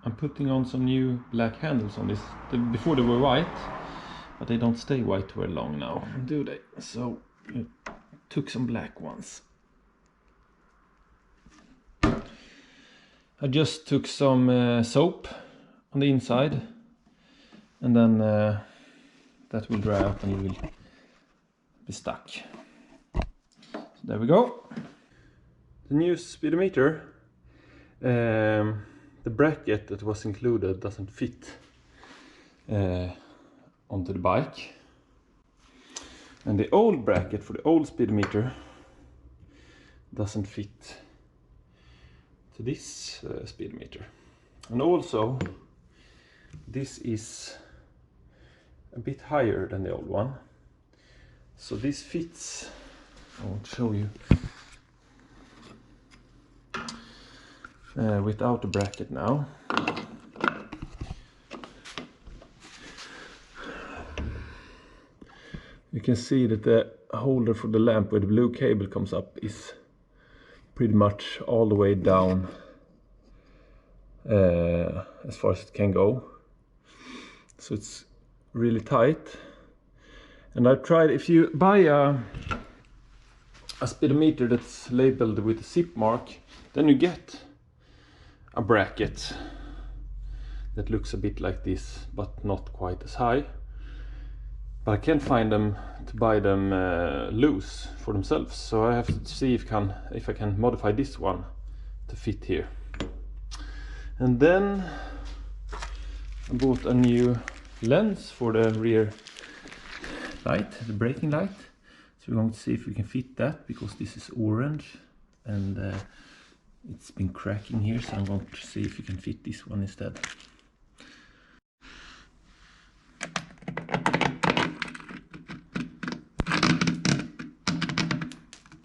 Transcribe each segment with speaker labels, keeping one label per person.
Speaker 1: I'm putting on some new black handles on this. Before they were white, but they don't stay white very long now, do they? So I took some black ones. I just took some soap on the inside, and then that will dry out and it will be stuck. So there we go. The new speedometer, the bracket that was included doesn't fit onto the bike, and the old bracket for the old speedometer doesn't fit to this speedometer. And also this is a bit higher than the old one, so this fits. I won't show you without the bracket now. You can see that the holder for the lamp where the blue cable comes up is pretty much all the way down as far as it can go. So it's really tight. And I've tried, if you buy a speedometer that's labeled with a zip mark, then you get a bracket that looks a bit like this, but not quite as high. But I can't find them to buy them loose for themselves, so I have to see if I can modify this one to fit here. And then I bought a new lens for the rear light, the braking light. So we're going to see if we can fit that, because this is orange and it's been cracking here, so I'm going to see if we can fit this one instead.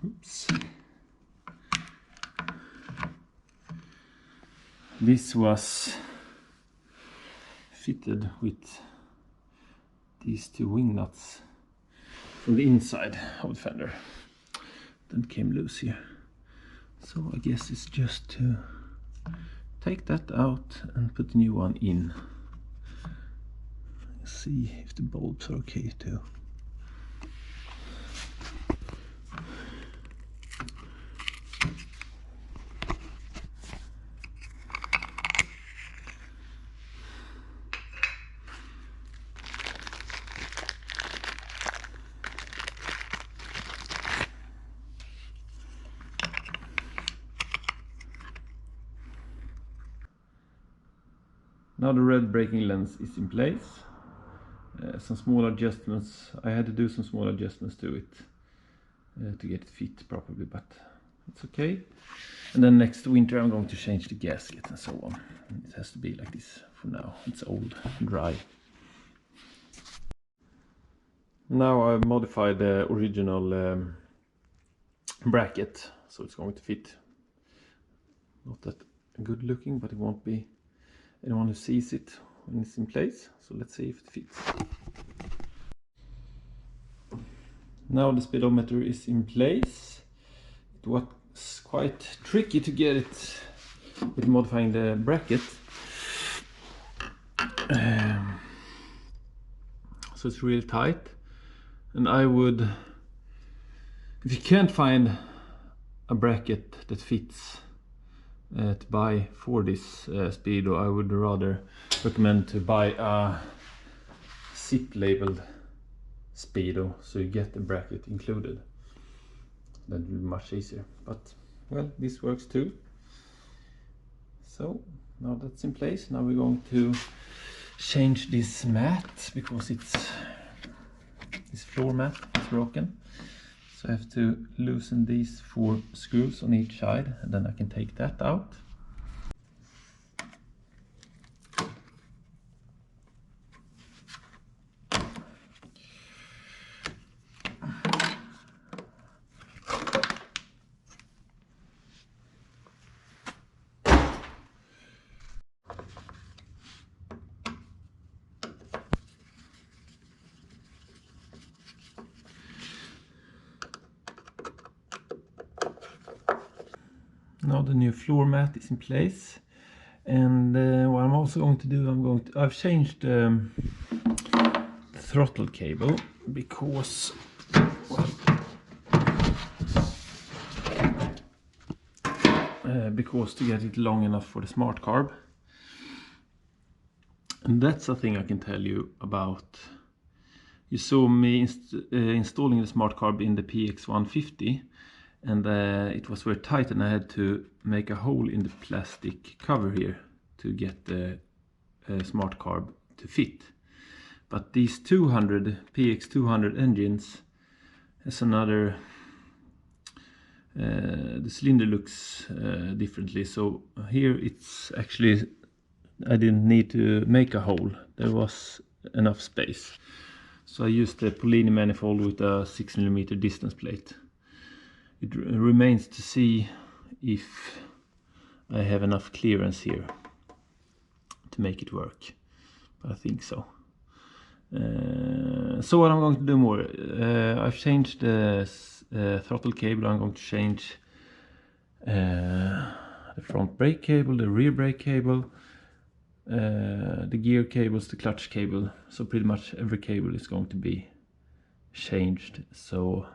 Speaker 1: Oops. This was fitted with these two wing nuts from the inside of the fender. Then came loose here. So I guess it's just to take that out and put the new one in. See if the bulbs are okay too. Now the red braking lens is in place. Some small adjustments, I had to do some small adjustments to it to get it fit properly, but it's okay. And then next winter I'm going to change the gasket and so on. It has to be like this for now. It's old, dry. Now I've modified the original bracket, so it's going to fit. Not that good looking, but it won't be anyone who sees it when it's in place. So let's see if it fits. Now the speedometer is in place. It was quite tricky to get it with modifying the bracket. So it's really tight, and I would, if you can't find a bracket that fits to buy for this speedo, I would rather recommend to buy a zip labeled speedo, so you get the bracket included. That will be much easier, but well, this works too. So now that's in place, now we're going to change this mat, because this floor mat is broken. So I have to loosen these 4 screws on each side, and then I can take that out. Now the new floor mat is in place. And what I'm also going to do, I've changed the throttle cable because, well, because to get it long enough for the smart carb. And that's a thing I can tell you about. You saw me installing the smart carb in the PX150, and it was very tight, and I had to make a hole in the plastic cover here to get the smart carb to fit. But these PX200 engines has another, the cylinder looks differently, so here it's actually, I didn't need to make a hole, there was enough space. So I used the Polini manifold with a 6mm distance plate. It remains to see if I have enough clearance here to make it work. But I think so. So what I'm going to do more, I've changed the throttle cable. I'm going to change the front brake cable, the rear brake cable, the gear cables, the clutch cable. So pretty much every cable is going to be changed, so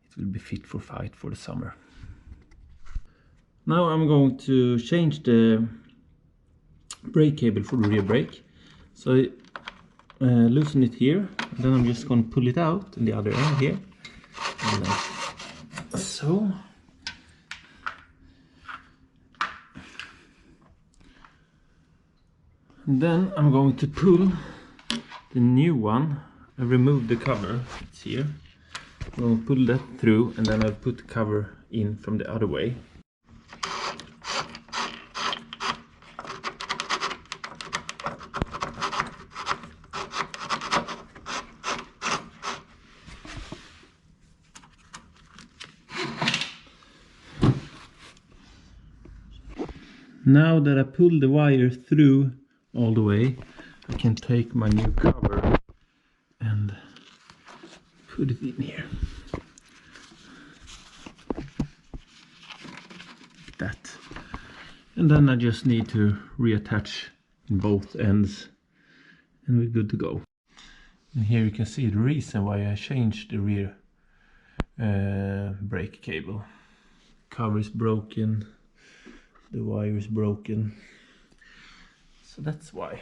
Speaker 1: it will be fit for fight for the summer. Now I'm going to change the brake cable for the rear brake. So I loosen it here, and then I'm just going to pull it out in the other end here, and so. And then I'm going to pull the new one. I removed the cover, it's here. I'm going to pull that through, and then I'll put the cover in from the other way. Now that I pulled the wire through all the way, I can take my new cover and put it in here. Like that. And then I just need to reattach in both ends, and we're good to go. And here you can see the reason why I changed the rear brake cable. Cover is broken, the wire is broken, so that's why.